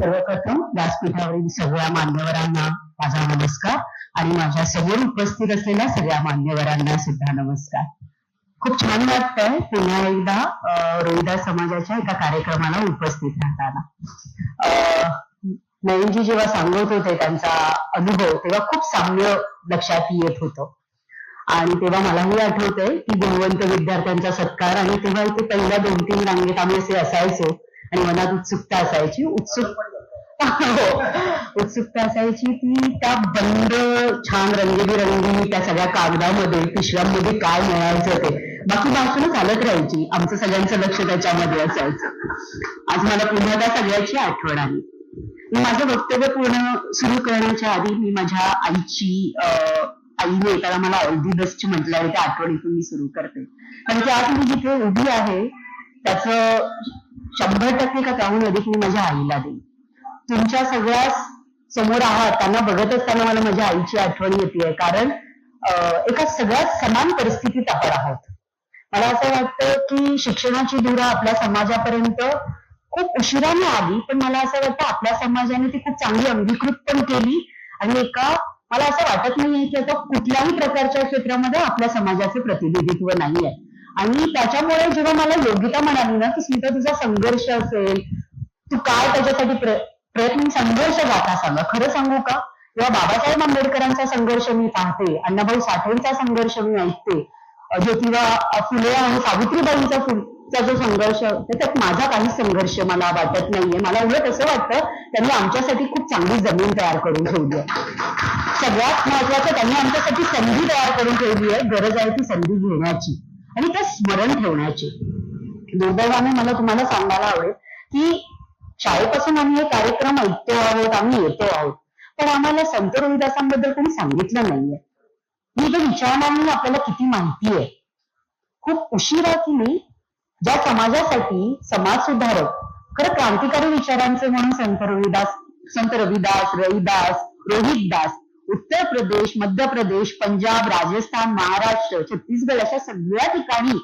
सर्वप्रथम व्यासपीठावरील सगळ्या मान्यवरांना माझा नमस्कार आणि माझ्या समोर उपस्थित असलेल्या सगळ्या मान्यवरांना सुद्धा नमस्कार. खूप छान वाटतंय पुन्हा एकदा रोहिदास समाजाच्या एका कार्यक्रमाला उपस्थित राहताना. नयनजी जेव्हा सांगत होते त्यांचा अनुभव तेव्हा खूप साम्य लक्षात येत होतं आणि तेव्हा मलाही आठवतंय की गुणवंत विद्यार्थ्यांचा सत्कार आणि तेव्हा इथे पहिल्या 2-3 रांगेत आम्ही असे असायचो आणि मनात उत्सुकता असायची उत्सुकता असायची की त्या बंद छान रंगीबिरंगी त्या सगळ्या कागदामध्ये पिशव्यांमध्ये काय मिळायचं ते बाकी भाषणं चालत राहायची. आमचं सगळ्यांचं लक्ष त्याच्यामध्ये असायचं. आज मला पुन्हा त्या सगळ्याची आठवण आली. मी माझं वक्तव्य पूर्ण सुरू करण्याच्या आधी मी माझ्या आईने त्याला मला ऑल दी बेस्ट म्हटल्यावर त्या आठवणीतून मी सुरू करते. आणि की आज मी जिथे उभी आहे त्याचं 100% का त्याहून अधिक मी माझ्या आईला देईन. तुमच्या सगळ्या समोर आहात त्यांना बघत असताना मला माझ्या आईची आठवण येते कारण एका सगळ्यात समान परिस्थितीत आपण आहोत. मला असं वाटतं की शिक्षणाची धुरा आपल्या समाजापर्यंत खूप उशिराने आली पण मला असं वाटतं आपल्या समाजाने ती खूप चांगली अंगीकृत पण केली आणि मला असं वाटत नाहीये की आता कुठल्याही प्रकारच्या क्षेत्रामध्ये आपल्या समाजाचे प्रतिनिधित्व नाहीये. आणि त्याच्यामुळे जेव्हा मला योग्यता म्हणाली ना की स्मिता तुझा संघर्ष असेल तू काय त्याच्यासाठी प्रयत्न संघर्ष गाथा सांगा. खरं सांगू का जेव्हा बाबासाहेब आंबेडकरांचा संघर्ष मी पाहते, अण्णाभाऊ साठेंचा संघर्ष मी ऐकते, ज्योतिबा फुले आणि सावित्रीबाईंचा जो संघर्ष त्याच्यात माझा काही संघर्ष मला वाटत नाहीये. मला उलट असं वाटतं त्यांनी आमच्यासाठी खूप चांगली जमीन तयार करून ठेवली आहे. सगळ्यात महत्वाचं त्यांनी आमच्यासाठी संधी तयार करून ठेवली आहे. गरज आहे ती संधी घेण्याची आणि ते स्मरण ठेवण्याची. दुर्दैवाने मला तुम्हाला सांगायला आवडेल की शाळेपासून आम्ही हे कार्यक्रम ऐकतो आहोत, आम्ही येतो आहोत, पण आम्हाला संत रोहिदासांबद्दल कोणी सांगितलं नाहीये. मी जे विचारणार आपल्याला किती माहिती आहे. खूप उशिरा की नाही ज्या समाजासाठी समाज सुधारक खरं क्रांतिकारी विचारांचे म्हणून संत रविदास, रोहितदास उत्तर प्रदेश, मध्य प्रदेश, पंजाब, राजस्थान, महाराष्ट्र, छत्तीसगड अशा सगळ्या ठिकाणी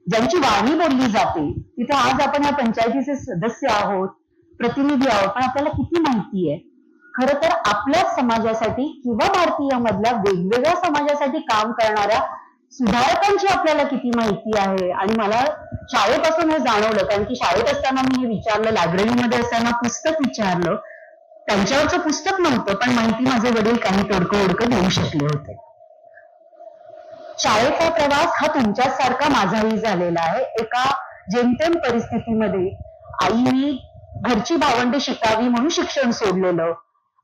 ज्यांची वाणी बोलली जाते तिथे आज आपण या पंचायतीचे सदस्य आहोत, प्रतिनिधी आहोत, पण आपल्याला किती माहिती आहे. खरं तर आपल्या समाजासाठी किंवा भारतीयामधल्या वेगवेगळ्या समाजासाठी काम करणाऱ्या सुधारकांची आपल्याला किती माहिती आहे. आणि मला शाळेपासून हे जाणवलं कारण की शाळेत असताना मी हे विचारलं, लायब्ररीमध्ये असताना पुस्तक विचारलं, त्यांच्यावरचं पुस्तक नव्हतं पण माहिती माझे वडील काही तोडकं देऊ शकले होते. शाळेचा प्रवास हा तुमच्यासारखा माझाही झालेला आहे. एका जेमतेम परिस्थितीमध्ये आईने घरची भावंडे शिकावी म्हणून शिक्षण सोडलेलं,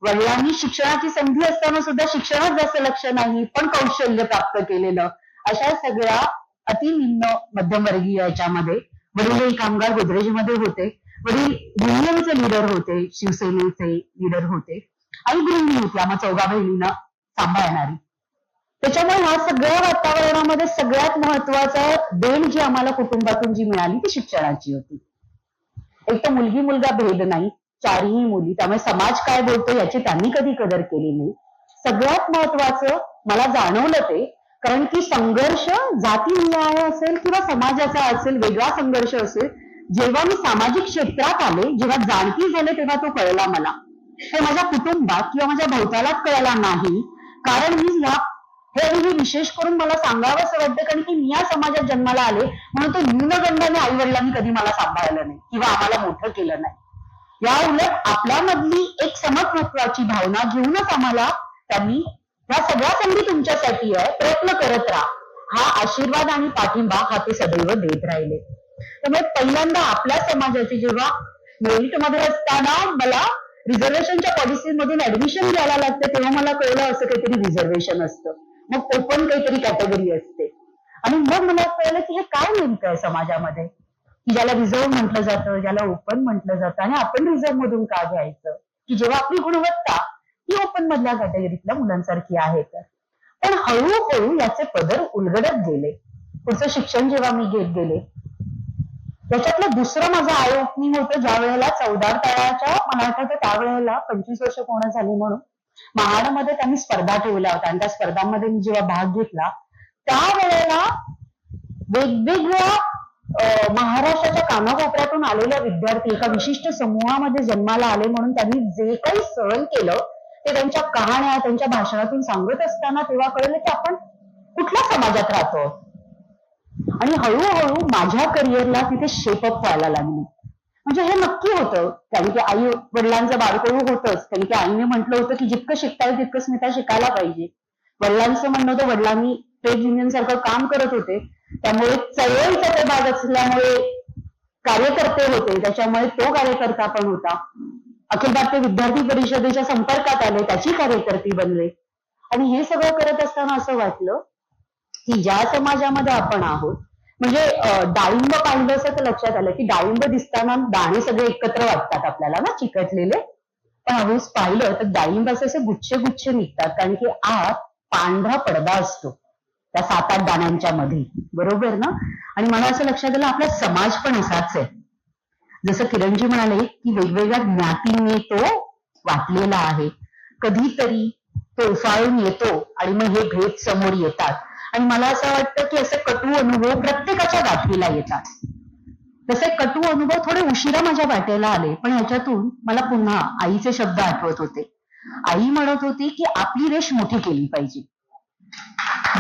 वडिलांनी शिक्षणाची संधी असताना सुद्धा शिक्षणात जास्त लक्ष नाही पण कौशल्य प्राप्त केलेलं, अशा सगळ्या अतिनिम्न मध्यमवर्गीय याच्यामध्ये वडीलही कामगार गोदरेजमध्ये होते. वडील युनियनचे लीडर होते, शिवसेनेचे लीडर होते, आई गृहिणी होती आम्हा 14 बहिणींना सांभाळणारी. त्याच्यामुळे ह्या सगळ्या वातावरणामध्ये सगळ्यात महत्वाचं देण जी आम्हाला कुटुंबातून जी मिळाली ती शिक्षणाची होती. एक तर मुलगी मुलगा भेद नाही, 4ही मुली, त्यामुळे समाज काय बोलतो याची त्यांनी कधी कदर केली नाही. सगळ्यात महत्वाचं मला जाणवलं ते कारण की संघर्ष जाती न्याय असेल किंवा समाजाचा असेल, वेगळा संघर्ष असेल, जेव्हा मी सामाजिक क्षेत्रात आले, जेव्हा जाणती झाले तेव्हा तो कळला मला. हे माझ्या कुटुंबात किंवा माझ्या भोवतालात कळला नाही कारण हे विशेष करून मला सांगावं असं वाटतं कारण की मी या समाजात जन्माला आले म्हणून तो न्यूनगंडाने आई वडिलांनी कधी मला सांभाळलं नाही किंवा आम्हाला मोठं केलं नाही. या उलट आपल्यामधली एक समत्वाची भावना घेऊनच आम्हाला त्यांनी या सगळ्या संधी तुमच्यासाठी आहे, प्रयत्न करत राहा हा आशीर्वाद आणि पाठिंबा हा ते सदैव देत राहिले. त्यामुळे पहिल्यांदा आपल्या समाजाची जेव्हा मेरिटमध्ये असताना मला रिझर्वेशनच्या पॉलिसीमधून ऍडमिशन घ्यायला लागतं तेव्हा मला कळलं असं काहीतरी रिझर्वेशन असतं, मग ओपन काहीतरी कॅटेगरी असते आणि मग मला कळलं की हे काय नेमकं आहे समाजामध्ये की ज्याला रिझर्व्ह म्हटलं जातं, ज्याला ओपन म्हटलं जातं आणि आपण रिझर्व्ह मधून का घ्यायचं की जेव्हा आपली गुणवत्ता ही ओपन मधल्या कॅटेगरीतल्या मुलांसारखी आहे. तर पण हळूहळू याचे पदर उलगडत गेले. पुढचं शिक्षण जेव्हा मी घेत गेले त्याच्यातलं दुसरं माझं आय ओपनिंग होतं ज्या वेळेला चौदार तळाच्या मला आठवतं त्यावेळेला 25 वर्ष पूर्ण झाली म्हणून महाडमध्ये त्यांनी स्पर्धा ठेवल्या होत्या आणि त्या स्पर्धांमध्ये मी जेव्हा भाग घेतला त्यावेळेला वेगवेगळ्या महाराष्ट्राच्या कानाकोपऱ्यातून आलेल्या विद्यार्थी एका विशिष्ट समूहामध्ये जन्माला आले म्हणून त्यांनी जे काही सहन केलं ते त्यांच्या कहाण्या, त्यांच्या भाषणातून सांगत असताना तेव्हा कळलं की आपण कुठल्या समाजात राहतो. आणि हळूहळू माझ्या करिअरला तिथे शेपअप व्हायला लागली. म्हणजे हे नक्की होतं, कारण की आई वडिलांचं बारकोळू होतंच, कारण की आईने म्हटलं होतं की जितकं शिकता येईल तितकं स्मिता शिकायला पाहिजे. वडिलांचं म्हणणं होतं, वडिलांनी ट्रेड युनियन सारखं काम करत होते, त्यामुळे चळवळीचा ते भाग असल्यामुळे कार्यकर्ते होते, त्याच्यामुळे तो कार्यकर्ता पण होता. अखिल भारतीय विद्यार्थी परिषदेच्या संपर्कात आले, त्याची कार्यकर्ती बनले. आणि हे सगळं करत असताना असं वाटलं की ज्या समाजामध्ये आपण आहोत, म्हणजे डाळिंब पाहिलं असं तर लक्षात आलं की डाळिंब दिसताना दाणे सगळे एकत्र वाटतात आपल्याला ना, चिकटलेले. पण हळूच पाहिलं तर डाळिंब असे गुच्छ गुच्छ निघतात, कारण की आत पांढरा पडदा असतो त्या 7-8 दाण्यांच्या मध्ये, बरोबर ना. आणि मला असं लक्षात आलं आपला समाज पण असाच आहे. जसं किरणजी म्हणाले की वेगवेगळ्या ज्ञातींनी तो वाटलेला आहे, कधीतरी तो उफाळून येतो आणि मग हे भेद समोर येतात. आणि मला असं वाटतं की असे कटू अनुभव प्रत्येकाच्या गाठीला येतात. तसे कटू अनुभव थोडे उशिरा माझ्या वाटेला आले, पण ह्याच्यातून मला पुन्हा आईचे शब्द आठवत होते. आई म्हणत होती की आपली रेष मोठी केली पाहिजे,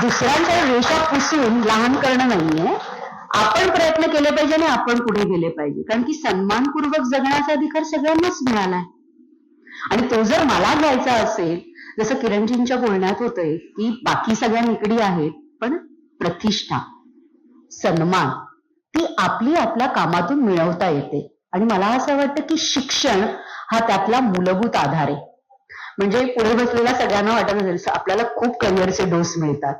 दुसऱ्यांच्या रेषा पुसून लहान करणं नाहीये, आपण प्रयत्न केले पाहिजे आणि आपण पुढे गेले पाहिजे, कारण की सन्मानपूर्वक जगण्याचा अधिकार सगळ्यांनाच मिळालाय. आणि तो जर मला घ्यायचा असेल, जसं किरणजींच्या बोलण्यात होतंय की बाकी सगळ्या निकडी आहेत, पण प्रतिष्ठा, सन्मान ती आपली आपल्या कामातून मिळवता येते. आणि मला असं वाटतं की शिक्षण हा त्यातला मूलभूत आधार आहे. म्हणजे पुढे बसलेल्या सगळ्यांना वाटत असेल आपल्याला खूप करिअरचे डोस मिळतात.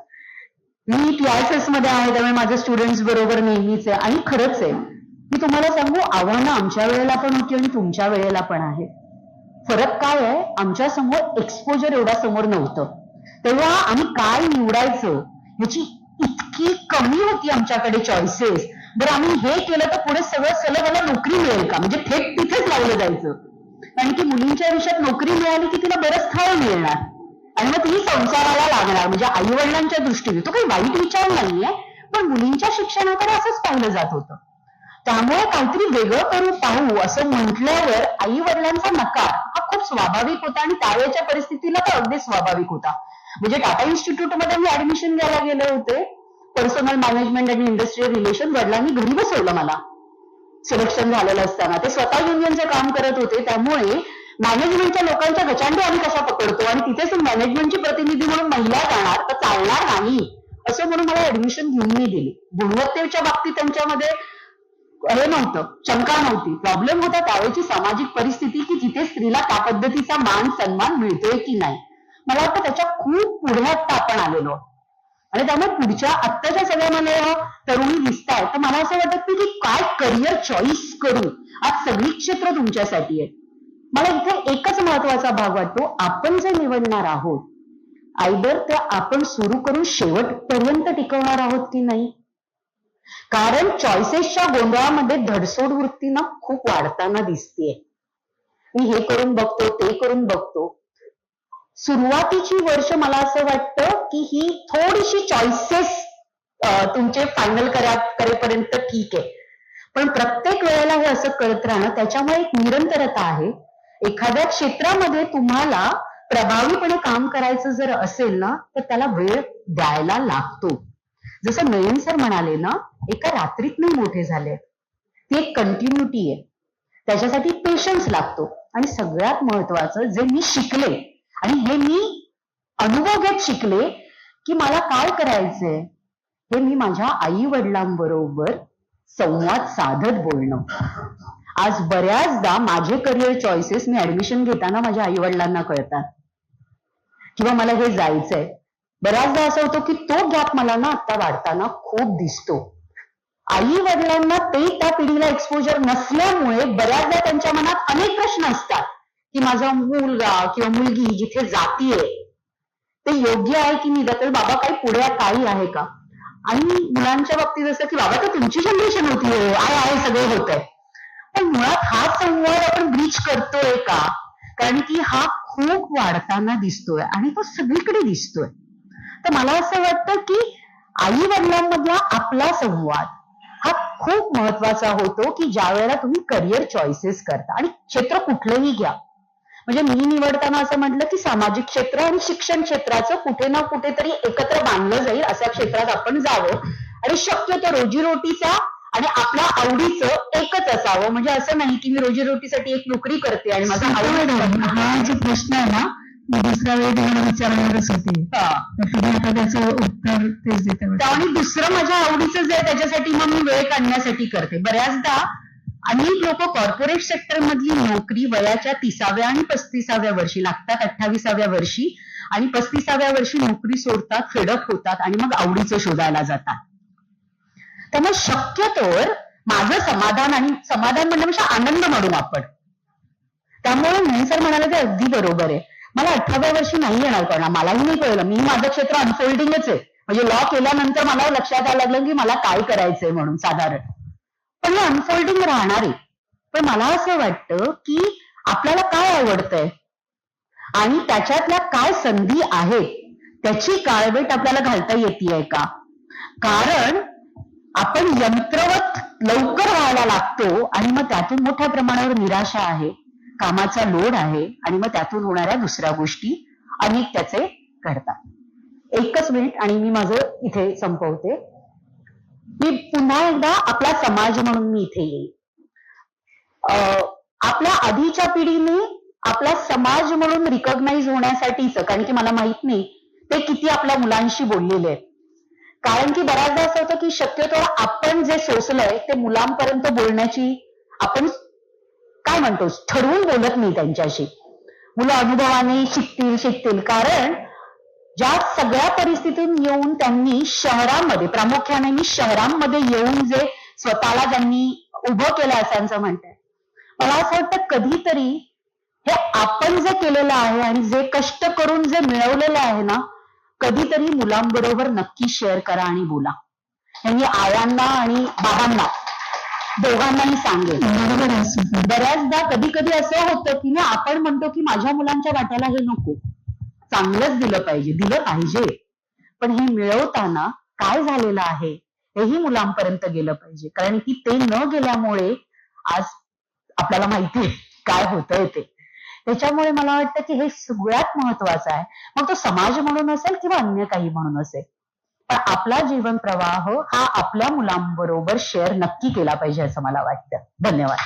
मी TISS मध्ये आहे, त्यामुळे माझ्या स्टुडंट्स बरोबर नेहमीच आहे. आणि खरंच आहे, मी तुम्हाला सांगू, आव्हानं आमच्या वेळेला पण होती आणि तुमच्या वेळेला पण आहे. फरक काय आहे, आमच्या समोर एक्सपोजर एवढा समोर नव्हतं, तेव्हा आम्ही काय निवडायचं ह्याची इतकी कमी होती आमच्याकडे चॉईसेस. बरं आम्ही हे केलं तर पुढे सगळं सलग मला नोकरी मिळेल का, म्हणजे थेट तिथेच लावलं जायचं. कारण की मुलींच्या आयुष्यात नोकरी मिळाली की तिला बरंच स्थळ मिळणार आणि मग ती संसाराला लागणार. म्हणजे आई वडिलांच्या दृष्टीने तो काही वाईट विचार नाहीये, पण मुलींच्या शिक्षणाकडे असंच पाहिलं जात होतं. त्यामुळे काहीतरी वेगळं करू पाहू असं म्हटल्यावर आई वडिलांचा नकार हा खूप स्वाभाविक होता आणि त्यावेळेच्या परिस्थितीला तो अगदी स्वाभाविक होता. म्हणजे टाटा इन्स्टिट्यूटमध्ये मी ऍडमिशन घ्यायला गेले होते, पर्सनल मॅनेजमेंट आणि इंडस्ट्रियल रिलेशन. वडिलांनी घरी बसवलं मला सिलेक्शन झालेलं असताना. ते स्वतः युनियनचं काम करत होते, त्यामुळे मॅनेजमेंटच्या लोकांच्या गचांडी आम्ही कशा पकडतो आणि तिथेच मॅनेजमेंटची प्रतिनिधी म्हणून महिला जाणार तर चालणार नाही असं म्हणून मला ऍडमिशन घेऊन मी दिली. गुणवत्तेच्या बाबतीत त्यांच्यामध्ये हे नव्हतं, शंका नव्हती. प्रॉब्लेम होता त्यावेळेची सामाजिक परिस्थिती की जिथे स्त्रीला त्या पद्धतीचा मान सन्मान मिळतोय की नाही. मला वाटतं त्याच्या खूप पुढे आता आपण आलेलो आणि त्यामुळे पुढच्या आत्ताच्या सगळ्या मला तरुणी दिसत आहेत, तर मला असं वाटत की काय करिअर चॉईस करू. आज सगळी क्षेत्र तुमच्यासाठी आहेत. मला इथे एकच महत्वाचा भाग वाटतो, आपण जे निवडणार आहोत आयदर त्या आपण सुरू करून शेवटपर्यंत टिकवणार आहोत की नाही. कारण चॉईसेसच्या गोंधळामध्ये धडसोड वृत्ती ना खूप वाढताना दिसतेय. मी हे करून बघतो, ते करून बघतो. सुरुवातीची वर्ष मला असं वाटतं की ही थोडीशी चॉईसेस तुमचे फायनल करेपर्यंत ठीक आहे, पण प्रत्येक वेळेला हे असं करत राहणं, त्याच्यामुळे एक निरंतरता आहे. एखाद्या क्षेत्रामध्ये तुम्हाला प्रभावीपणे काम करायचं जर असेल ना, तर त्याला वेळ द्यायला लागतो. जसं नयन सर म्हणाले ना, एका रात्रीत नाही मोठे झाले, ती एक कंटिन्युटी आहे. त्याच्यासाठी पेशन्स लागतो. आणि सगळ्यात महत्वाचं जे मी शिकले, आणि हे मी अनुभव घेत शिकले की मला काय करायचंय, हे मी माझ्या आई वडिलांबरोबर संवाद साधत बोलणं. आज बऱ्याचदा माझे करिअर चॉईसेस मी ऍडमिशन घेताना माझ्या आई वडिलांना कळतात किंवा मला हे जायचंय. बऱ्याचदा असं होतं की तो गॅप मला ना आता वाढताना खूप दिसतो. आई वडिलांना ते त्या पिढीला एक्सपोजर नसल्यामुळे बऱ्याचदा त्यांच्या मनात अनेक प्रश्न असतात की माझा मुलगा किंवा मुलगी जिथे जातीये ते योग्य आहे की नाही, तर बाबा काही पुढे काही आहे का. आणि मुलांच्या बाबतीत असं की बाबा तर तुमची जनरेशन होती, आहे सगळे होत आहे. पण मुळात हा संवाद आपण ब्रीच करतोय का, कारण की हा खूप वाढताना दिसतोय आणि तो सगळीकडे दिसतोय. तर मला असं वाटतं की आई वडिलांमधला आपला संवाद हा खूप महत्वाचा होतो की ज्या वेळेला तुम्ही करिअर चॉईसेस करता, आणि क्षेत्र कुठलंही घ्या. म्हणजे मी निवडताना असं म्हटलं की सामाजिक क्षेत्र आणि शिक्षण क्षेत्राचं कुठे ना कुठेतरी एकत्र बांधलं जाईल अशा क्षेत्रात आपण जावं, आणि शक्यतो रोजीरोटीचा आणि आपल्या आवडीचं एकच असावं. म्हणजे असं नाही की मी रोजीरोटीसाठी एक नोकरी करते आणि माझा आवड. हा जो प्रश्न आहे ना, मी दुसऱ्या वेळी तुम्हाला विचारणारच होते. तुम्ही आता त्याचं उत्तर तेच देते. आणि दुसरं माझ्या आवडीचं जे आहे त्याच्यासाठी मग मी वेळ काढण्यासाठी करते. बऱ्याचदा अनेक लोक कॉर्पोरेट सेक्टर मधली नोकरी वयाच्या 30व्या आणि 35व्या वर्षी लागतात, 28व्या वर्षी, आणि 35व्या वर्षी नोकरी सोडतात, फेडअप होतात आणि मग आवडीचं शोधायला जातात. त्यामुळे शक्यतोवर माझं समाधान, आणि समाधान म्हणण्यापेक्षा आनंद म्हणू आपण. त्यामुळे मी सर म्हणाले ते अगदी बरोबर आहे. मला 18व्या वर्षी नाही येणार कळणार, मलाही नाही कळलं. मी माझं क्षेत्र अनफोल्डिंगच आहे. म्हणजे लॉ केल्यानंतर मला लक्षात यायला लागलं की मला काय करायचंय म्हणून साधारण, पण हे अनफोल्डिंग राहणार आहे. पण मला असं वाटतं की आपल्याला काय आवडतंय आणि त्याच्यातल्या काय संधी आहेत त्याची काळवेट आपल्याला घालता येतेय का? कारण आपण यंत्रवत लवकर व्हायला लागतो आणि मग त्यातून मोठ्या प्रमाणावर निराशा आहे, कामाचा लोड आहे, आणि मग त्यातून होणाऱ्या दुसऱ्या गोष्टी अनेक त्याचे घडतात. एकच मिनिट आणि मी माझं इथे संपवते. मी पुन्हा एकदा आपला समाज म्हणून मी इथे येईल. आपल्या आधीच्या पिढीने आपला समाज म्हणून रिकॉग्नाइज होण्यासाठीच, कारण की मला माहित नाही ते किती आपल्या मुलांशी बोललेले आहेत. कारण की बऱ्याचदा असं होतं की शक्यतो आपण जे सोसलंय ते मुलांपर्यंत बोलण्याची आपण काय म्हणतो ठरवून बोलत नाही त्यांच्याशी. मुलं अनुभवाने शिकतील, कारण ज्या सगळ्या परिस्थितीतून येऊन त्यांनी शहरांमध्ये, प्रामुख्याने मी शहरांमध्ये येऊन जे स्वतःला त्यांनी उभं केलं असं म्हणताय, मला असं वाटतं कधीतरी हे आपण जे केलेलं आहे आणि जे कष्ट करून जे मिळवलेलं आहे ना, कधीतरी मुलांबरोबर नक्की शेअर करा आणि बोला. म्हणजे आयांना आणि बाबांना दोघांनाही सांगेल. बऱ्याचदा कधी कधी असं होतं की ना, आपण म्हणतो की माझ्या मुलांच्या वाट्याला हे नको, चांगलंच दिलं पाहिजे, पण हे मिळवताना काय झालेलं आहे हेही मुलांपर्यंत गेलं पाहिजे. कारण की ते न गेल्यामुळे आज आपल्याला माहितीये काय होतंय ते. त्याच्यामुळे मला वाटतं की हे सगळ्यात महत्वाचं आहे. मग तो समाज म्हणून असेल किंवा अन्य काही म्हणून असेल, पण आपला जीवन प्रवाह हा आपल्या मुलांबरोबर शेअर नक्की केला पाहिजे असं मला वाटतं. धन्यवाद.